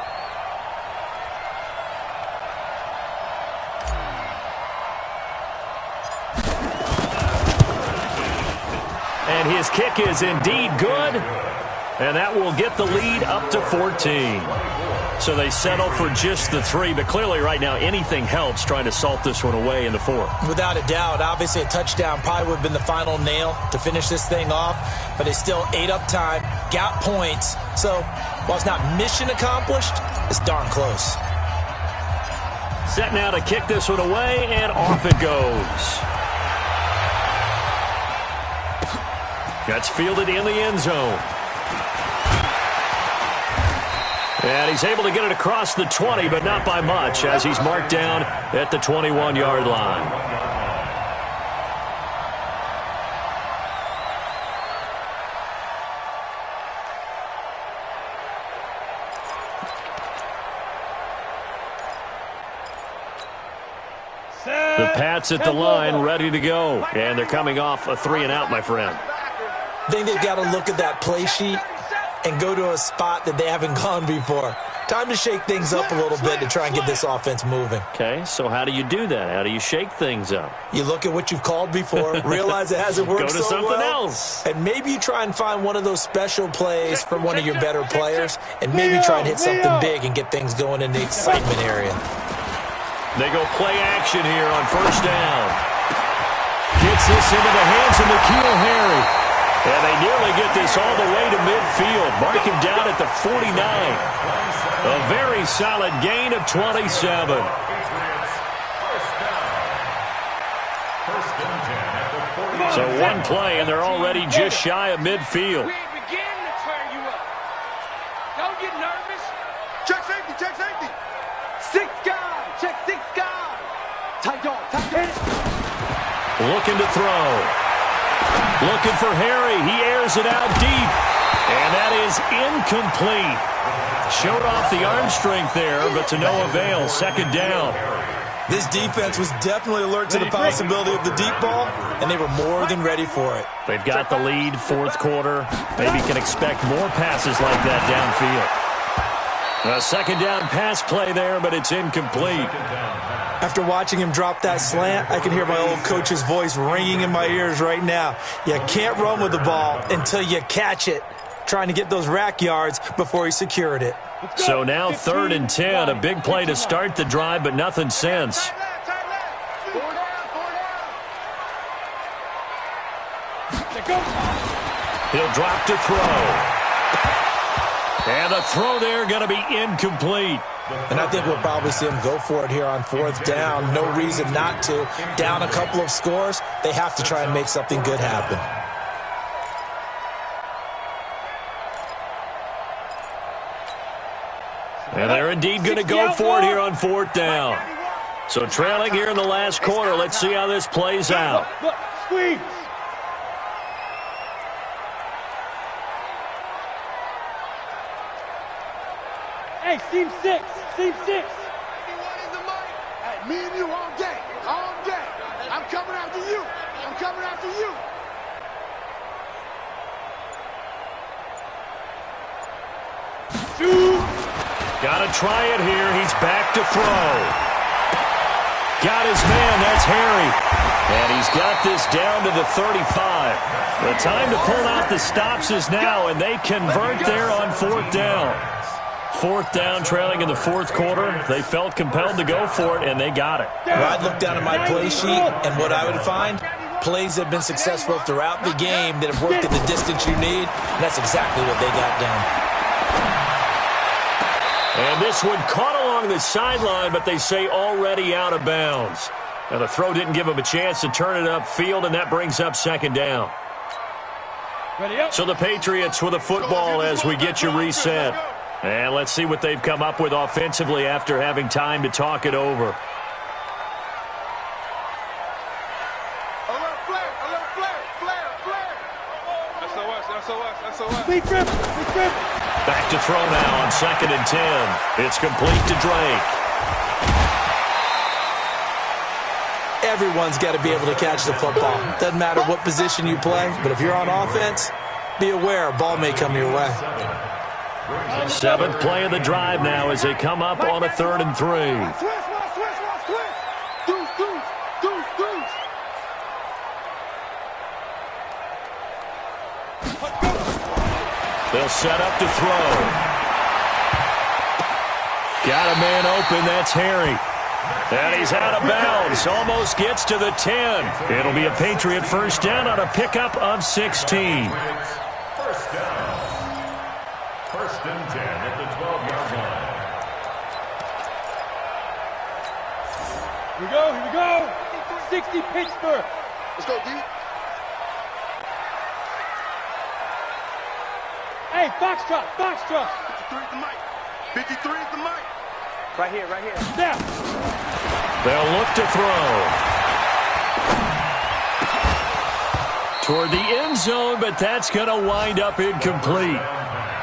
And his kick is indeed good. And that will get the lead up to 14. So they settle for just the 3. But clearly right now anything helps trying to salt this one away in the 4th. Without a doubt. Obviously a touchdown probably would have been the final nail to finish this thing off. But they still ate up time, got points. So while it's not mission accomplished, it's darn close. Set now to kick this one away, and off it goes. That's fielded in the end zone. And he's able to get it across the 20, but not by much, as he's marked down at the 21-yard line. The Pats at the line, ready to go. And they're coming off a 3-and-out, my friend. I think they've got to look at that play sheet and go to a spot that they haven't gone before. Time to shake things up a little bit to try and get this offense moving. Okay, so how do you do that? How do you shake things up? You look at what you've called before, realize it hasn't worked so well. Go to something else. And maybe you try and find one of those special plays from one of your better players, and maybe try and hit something big and get things going in the excitement area. They go play action here on first down. Gets this into the hands of N'Keal Harry. And they nearly get this all the way to midfield. Mark him down at the 49. A very solid gain of 27. So one play, and they're already just shy of midfield. We ain't beginning to turn you up. Don't get nervous. Check safety, check safety. 6 guys, check 6 guys. Tight dog, tight dog. Looking to throw. Looking for Harry. He airs it out deep. And that is incomplete. Showed off the arm strength there, but to no avail. Second down. This defense was definitely alert to the possibility of the deep ball, and they were more than ready for it. They've got the lead, 4th quarter. Maybe can expect more passes like that downfield. A second down pass play there, but it's incomplete. After watching him drop that slant, I can hear my old coach's voice ringing in my ears right now. You can't run with the ball until you catch it. Trying to get those rack yards before he secured it. So now 3rd and 10. A big play to start the drive, but nothing since. He'll drop to throw. And the throw there going to be incomplete. And I think we'll probably see him go for it here on 4th down. No reason not to. Down a couple of scores, they have to try and make something good happen. And they're indeed going to go for it here on 4th down. So trailing here in the last quarter. Let's see how this plays out. Squeeze. Hey, seam 6. Seam 6. Hey, me and you all day. All day. I'm coming after you. I'm coming after you. Shoot. Got to try it here. He's back to throw. Got his man. That's Harry. And he's got this down to the 35. The time to pull out the stops is now, and they convert there on 4th down. 4th down, trailing in the 4th quarter. They felt compelled to go for it, and they got it. Well, I'd look down at my play sheet, and what I would find, plays that have been successful throughout the game that have worked at the distance you need, and that's exactly what they got done. And this one caught along the sideline, but they say already out of bounds. Now the throw didn't give him a chance to turn it upfield, and that brings up 2nd down. So the Patriots with the football as we get you reset. And let's see what they've come up with offensively after having time to talk it over. Big grip. Back to throw now on 2nd and 10. It's complete to Drake. Everyone's got to be able to catch the football. Doesn't matter what position you play, but if you're on offense, be aware a ball may come your way. 7th play of the drive now as they come up on a 3rd and 3. They'll set up to throw. Got a man open. That's Harry. And he's out of bounds. Almost gets to the 10. It'll be a Patriot first down on a pickup of 16. First down. First and 10 at the 12-yard line. Here we go, here we go. 60 Pittsburgh. Let's go, D. Hey, Foxtrot, Foxtrot. 53 is the mic. 53 is the mic. Right here, right here. Step. They'll look to throw. Toward the end zone, but that's going to wind up incomplete.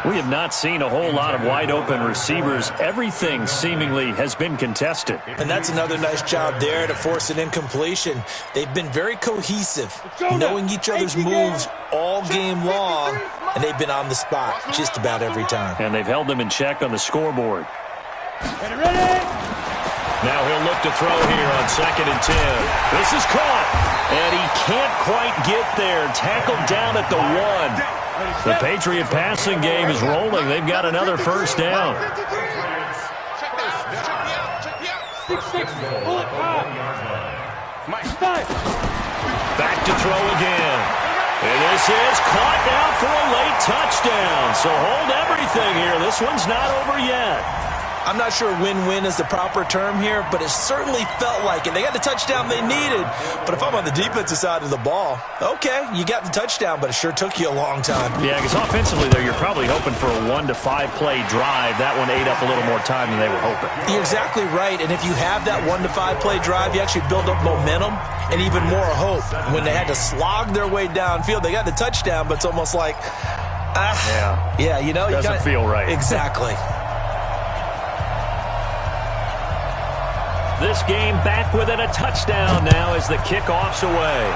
We have not seen a whole lot of wide-open receivers. Everything seemingly has been contested. And that's another nice job there to force an incompletion. They've been very cohesive, knowing each other's moves all game long, and they've been on the spot just about every time. And they've held them in check on the scoreboard. Ready, ready. Now he'll look to throw here on 2nd and 10. This is caught, and he can't quite get there. Tackled down at the 1. The Patriot passing game is rolling. They've got another first down. 6-6. Pull it high. Five. Back to throw again. And this is caught now for a late touchdown. So hold everything here. This one's not over yet. I'm not sure win-win is the proper term here, but it certainly felt like it. They got the touchdown they needed, but if I'm on the defensive side of the ball, okay, you got the touchdown, but it sure took you a long time. Yeah, because offensively, though, you're probably hoping for a 1 to 5 play drive. That one ate up a little more time than they were hoping. You're exactly right, and if you have that 1 to 5 play drive, you actually build up momentum and even more hope. When they had to slog their way downfield, they got the touchdown, but it's almost like, yeah, you know, doesn't feel right. Exactly. This game back within a touchdown now as the kickoff's away.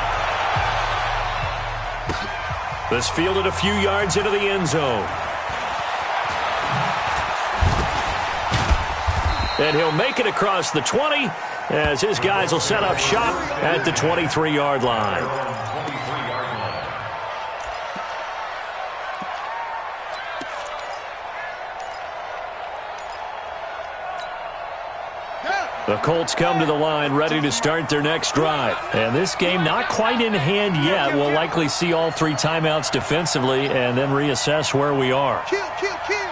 This fielded a few yards into the end zone. And he'll make it across the 20 as his guys will set up shop at the 23-yard line. The Colts come to the line ready to start their next drive. And this game not quite in hand yet. We'll likely see all 3 timeouts defensively and then reassess where we are. Kill, kill, kill.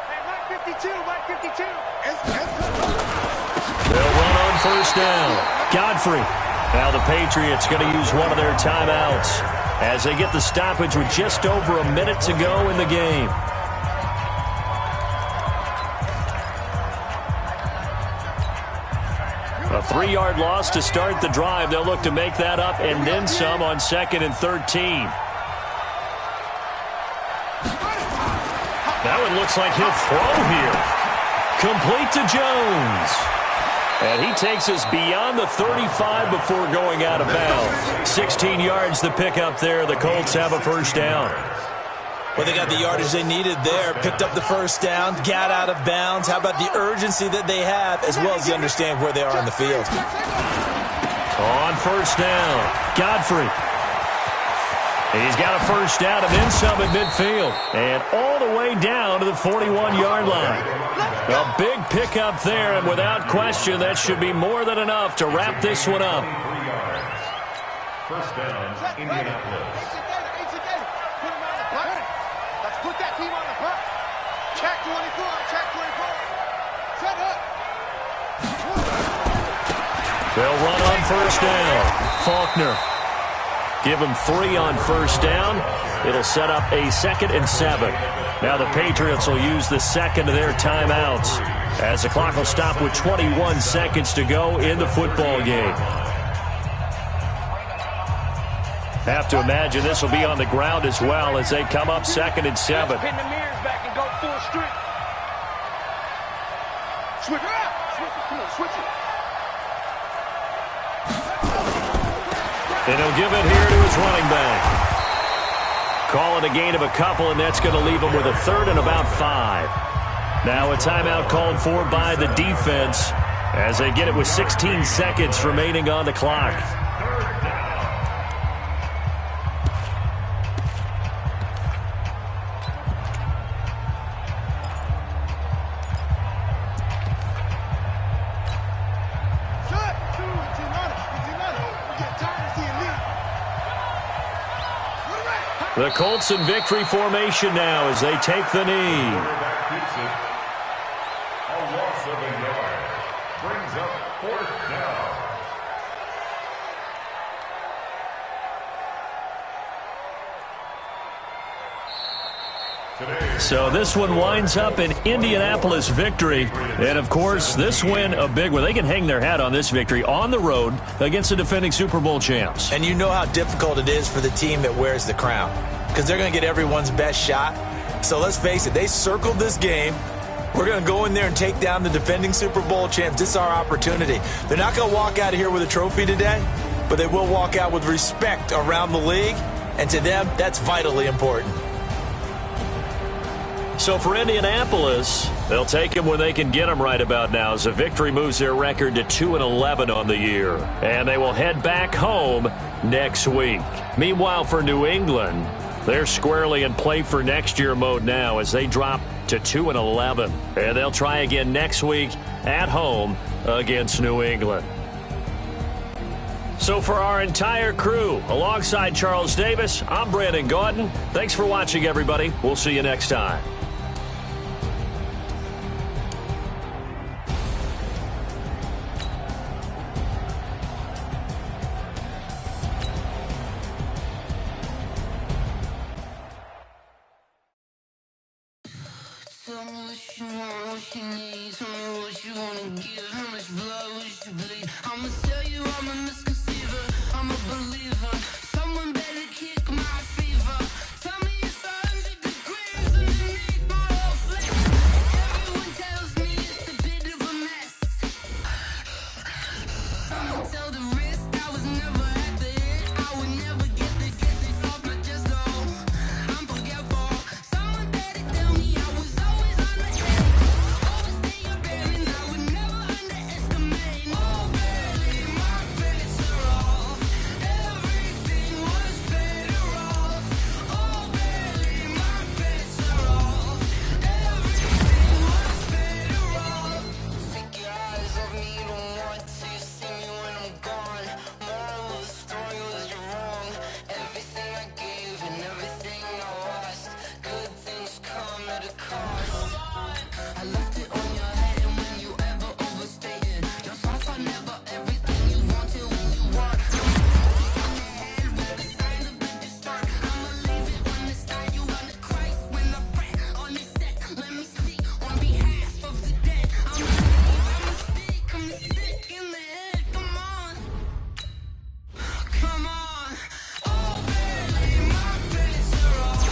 Hey, Mike 52, Mike 52. They'll run on first down. Godfrey. Now the Patriots going to use one of their timeouts as they get the stoppage with just over a minute to go in the game. A 3-yard loss to start the drive. They'll look to make that up and then some on 2nd and 13. That one looks like he'll throw here. Complete to Jones. And he takes us beyond the 35 before going out of bounds. 16 yards the pickup there. The Colts have a first down. Well, they got the yardage they needed there. Picked up the first down, got out of bounds. How about the urgency that they have, as well as you understand where they are on the field? On first down, Godfrey. He's got a first down and then some at midfield. And all the way down to the 41-yard line. A big pickup there, and without question, that should be more than enough to wrap this one up. 3 yards. First down, Indianapolis. Let's put that team on the puck. Check 24, check 24. Set up. They'll run on first down. Faulkner. Give him 3 on first down. It'll set up a 2nd and 7. Now the Patriots will use the second of their timeouts as the clock will stop with 21 seconds to go in the football game. Have to imagine this will be on the ground as well as they come up 2nd and 7. Pin the mirrors back and go full street. Switch it. Switch it. Come on, switch it. And he'll give it here to his running back. Call it a gain of a couple, and that's going to leave him with a 3rd and about 5. Now a timeout called for by the defense as they get it with 16 seconds remaining on the clock. The Colts in victory formation now as they take the knee. A loss of a yard. Brings up 4th down. So this one winds up an Indianapolis victory. And, of course, this win a big one. They can hang their hat on this victory on the road against the defending Super Bowl champs. And you know how difficult it is for the team that wears the crown, because they're going to get everyone's best shot. So let's face it, they circled this game. We're going to go in there and take down the defending Super Bowl champs. This is our opportunity. They're not going to walk out of here with a trophy today, but they will walk out with respect around the league. And to them, that's vitally important. So for Indianapolis, they'll take him when they can get him right about now, as a victory moves their record to 2-11 on the year. And they will head back home next week. Meanwhile, for New England, they're squarely in play for next year mode now as they drop to 2-11. And they'll try again next week at home against New England. So for our entire crew, alongside Charles Davis, I'm Brandon Gaudin. Thanks for watching, everybody. We'll see you next time. Tell me what you want, what you need. Tell me what you wanna give. How much blood would you bleed? I'ma tell you I'm a misconceiver. I'm a believer. Someone better kick my fever. Tell me it's 100 degrees underneath my whole flesh. Everyone tells me it's a bit of a mess. Someone tell the risk I was never at the end. I would never get this off my chest though. I'm forgetful. Someone better tell me I was always on the edge. Overstay your bearings, I would never underestimate. Oh baby, my bets are off. Everything was better off. Oh baby, my bets are off. Everything was better off. Take your eyes off me, don't want to see me when I'm gone. Moral of the story was you're wrong. Everything I gave and everything I lost. Good things come at a cost. I left it on your head, and when you ever overstated, your thoughts are never everything you wanted when you walked. On your head with the signs of the start. I'ma leave it on the side. You on the Christ when I pray on the set. Let me speak on behalf of the dead. I'm the sick in the head. Come on, come on. Oh baby, my bets are off.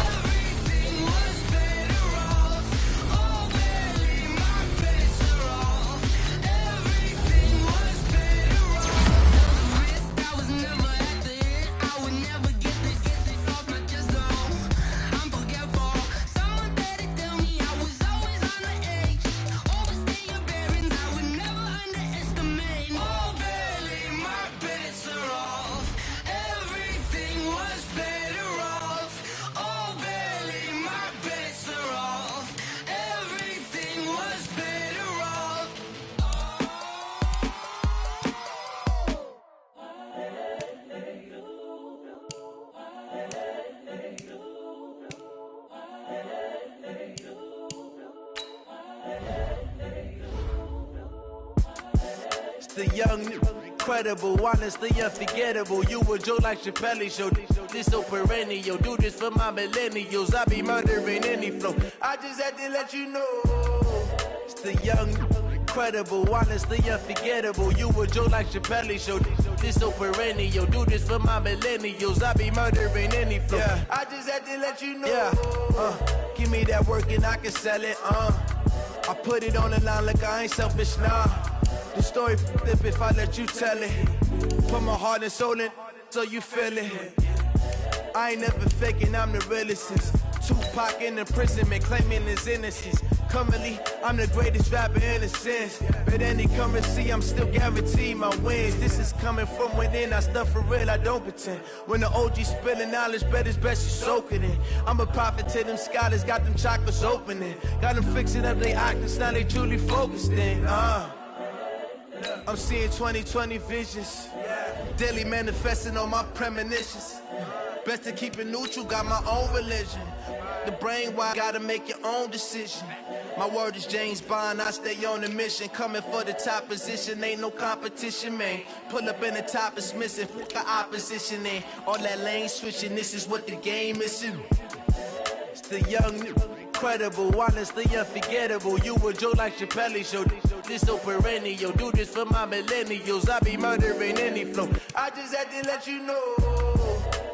Everything was better off. Oh baby, my bets are off. Everything was better off. Tell the risk I was never at the end. I would never get this off my chest though. I'm forgetful. Someone better tell me I was always on the edge. Overstay your bearings, I would never underestimate. Oh baby, my bets are off. Everything was better off. Oh baby, my bets are off. Everything was better off. It's the young, incredible, honestly unforgettable. You a joke like Chappelle show. This so perennial. Do this for my millennials. I be murdering any flow. I just had to let you know. It's the young, incredible, honestly unforgettable. You a joke like Chappelle show. This so perennial. Do this for my millennials. I be murdering any flow. Yeah. I just had to let you know. Yeah. Give me that work and I can sell it. I put it on the line like I ain't selfish, nah. The story flip if I let you tell it. Put my heart and soul in so you feel it. I ain't never faking, I'm the realest since Tupac in imprisonment, claiming his innocence. Currently, I'm the greatest rapper in a sense. But any currency, I'm still guaranteed my wins. This is coming from within, I stuff for real, I don't pretend. When the OG spilling knowledge, bet it's best you soak it in. I'm a prophet to them scholars, got them chakras opening. Got them fixing up their octaves, now they truly focused in. I'm seeing 2020 visions. Daily manifesting on my premonitions. Best to keep it neutral, got my own religion. The brain wide, gotta make your own decision. My word is James Bond, I stay on the mission. Coming for the top position, ain't no competition, man. Pull up in the top, it's missing, fuck the opposition, and all that lane switching, this is what the game is. It's the young, incredible, honestly unforgettable. You a Joe like Chappelle show, this so perennial. Do this for my millennials, I be murdering any flow. I just had to let you know.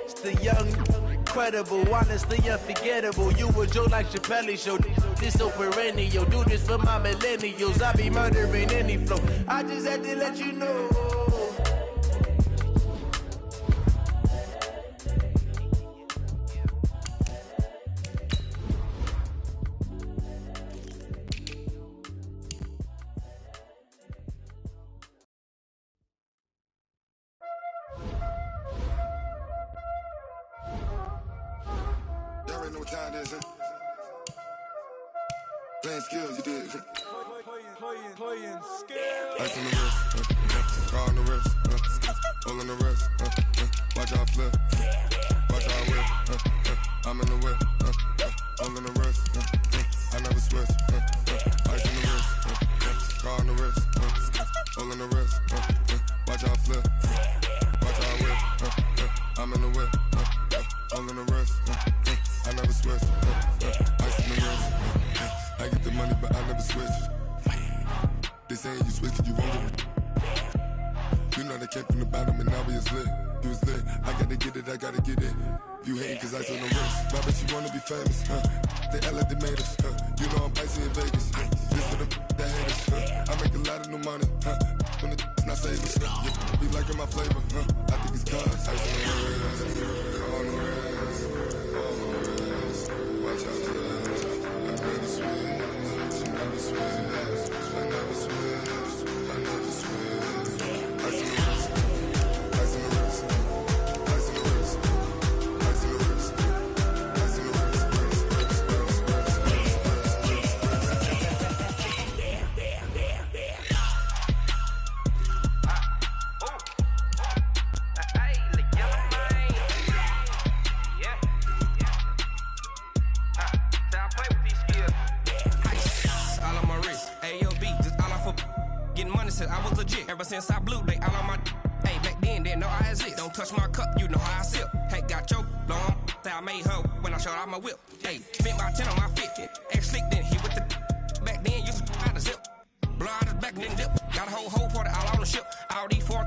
It's the young, incredible, honestly unforgettable. You a Joe like Chappelle show, this so perennial. Do this for my millennials, I be murdering any flow. I just had to let you know. Playing skills, you did. Playing skills. Ice on the wrist, car on the wrist, hole in the wrist, watch out flip, watch out whip, I'm in the whip, hole in the wrist, I never switch, ice on the wrist, car on the wrist, hole in the wrist, watch out flip, watch out whip, I'm in the whip, hole in the wrist, I never switch, ice on the wrist. I get the money, but I never switch. They saying you switch it, you won't get it. You know they came from the bottom and now we is lit. You was lit, I gotta get it, I gotta get it. You hating cause ice on the wrist. Why bet you wanna be famous, They act like they made us, You know I'm icy in Vegas, This for the haters, I make a lot of new money, When it's not saving, Be liking my flavor, I think it's cause ice on the wrist, on the wrist, on the wrist. Watch out for that. I never switch, I never switch, I never switch. Ice in the wrist, ice in the wrist, ice in the wrist, ice in the wrist, ice in the wrist, I was legit ever since I blew they all on my hey back then didn't know I exist. Don't touch my cup, you know how I sip. Hey, got your long that I made her when I showed out my whip. Hey, spent my 10 on my 50. Ex slick then he with the back then used to out the zip. Blow out his back then dip. Got a whole party all on the ship. All these 4